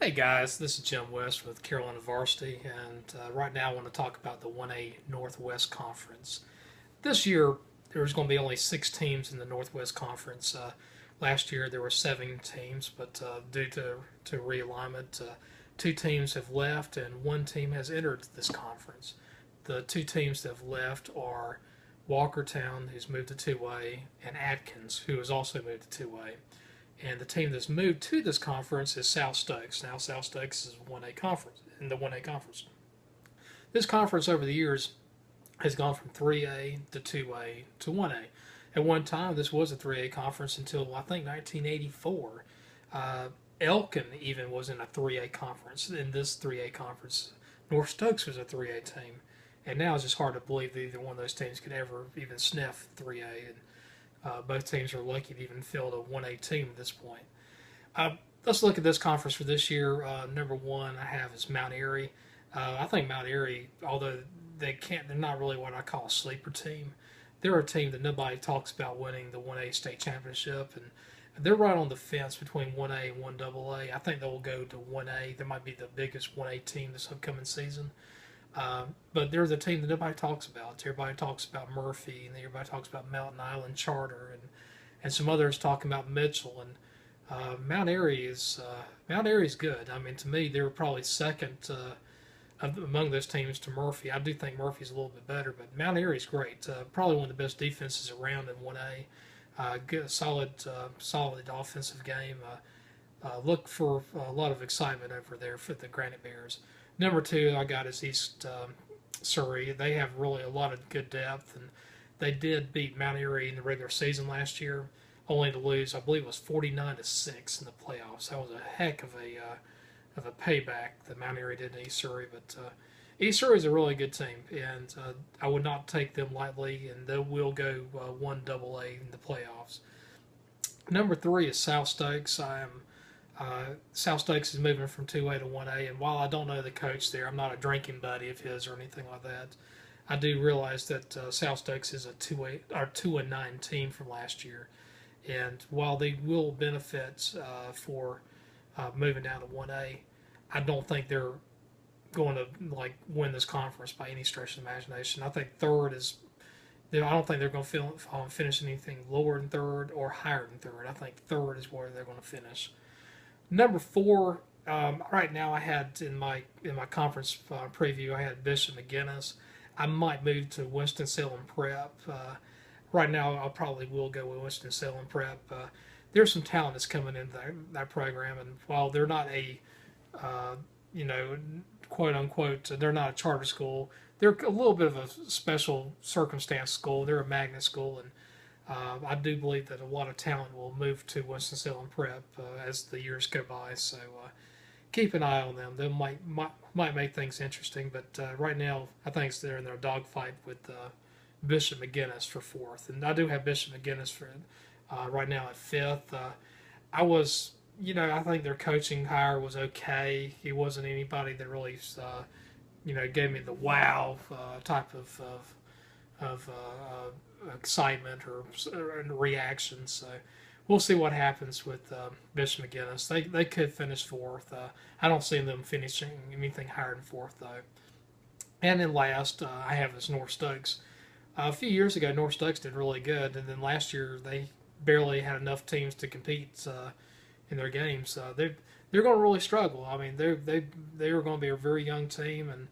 Hey guys, this is Jim West with Carolina Varsity, and right now I want to talk about the 1A Northwest Conference. This year, there's going to be only 6 teams in the Northwest Conference. Last year there were 7 teams, but due to realignment, 2 teams have left and 1 team has entered this conference. The 2 teams that have left are Walkertown, who's moved to 2A, and Atkins, who has also moved to 2A. And the team that's moved to this conference is South Stokes. Now, South Stokes is 1A conference in the 1A conference. This conference over the years has gone from 3A to 2A to 1A. At one time, this was a 3A conference until I think 1984. Elkin even was in a 3A conference. In this 3A conference, North Stokes was a 3A team, and now it's just hard to believe that either one of those teams could ever even sniff 3A. And both teams are lucky to even field a 1A team at this point. Let's look at this conference for this year. Number one I have is Mount Airy. I think Mount Airy, although they're not really what I call a sleeper team. They're a team that nobody talks about winning the 1A state championship, and they're right on the fence between 1A and 1AA. I think they will go to 1A. They might be the biggest 1A team this upcoming season. But they're the team that nobody talks about. Everybody talks about Murphy, and everybody talks about Mountain Island Charter, and some others talking about Mitchell. And Mount Airy is good. I mean, to me, they were probably second among those teams to Murphy. I do think Murphy's a little bit better, but Mount Airy's great. Probably one of the best defenses around in 1A. Good, solid offensive game. Look for a lot of excitement over there for the Granite Bears. Number two I got is East Surry. They have really a lot of good depth, and they did beat Mount Airy in the regular season last year, only to lose, I believe it was 49-6 in the playoffs. That was a heck of a payback that Mount Airy did to East Surry. But East Surry is a really good team, and I would not take them lightly, and they will go 1AA in the playoffs. Number three is South Stokes. South Stokes is moving from 2A to 1A, and while I don't know the coach there, I'm not a drinking buddy of his or anything like that. I do realize that South Stokes is a 2-9 team from last year, and while they will benefit for moving down to 1A, I don't think they're going to win this conference by any stretch of the imagination. I think third is. I don't think they're going to finish anything lower than third or higher than third. I think third is where they're going to finish. Number four, right now I had in my conference preview, I had Bishop McGuinness. I might move to Winston-Salem Prep. Right now I probably will go with Winston-Salem Prep. There's some talent that's coming into that program, and while they're not a, quote unquote, they're not a charter school, they're a little bit of a special circumstance school. They're a magnet school, and I do believe that a lot of talent will move to Winston-Salem Prep as the years go by. So keep an eye on them. They might make things interesting. But right now, I think they're in their dogfight with Bishop McGuinness for fourth. And I do have Bishop McGuinness for right now at fifth. I think their coaching hire was okay. He wasn't anybody that really, gave me the wow type of excitement or reaction. So we'll see what happens with Bishop McGuinness. They could finish fourth. I don't see them finishing anything higher than fourth, though. And then last, I have this North Stokes. A few years ago, North Stokes did really good, and then last year they barely had enough teams to compete in their games. They're going to really struggle. I mean, they are going to be a very young team, and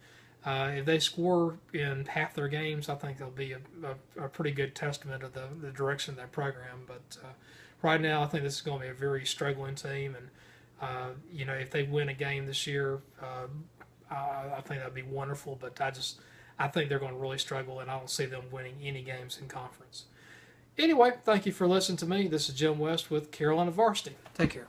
if they score in half their games, I think they'll be a pretty good testament of the direction of that program. But right now, I think this is going to be a very struggling team, and if they win a game this year, I think that'd be wonderful. But I think they're going to really struggle, and I don't see them winning any games in conference. Anyway, thank you for listening to me. This is Jim West with Carolina Varsity. Take care.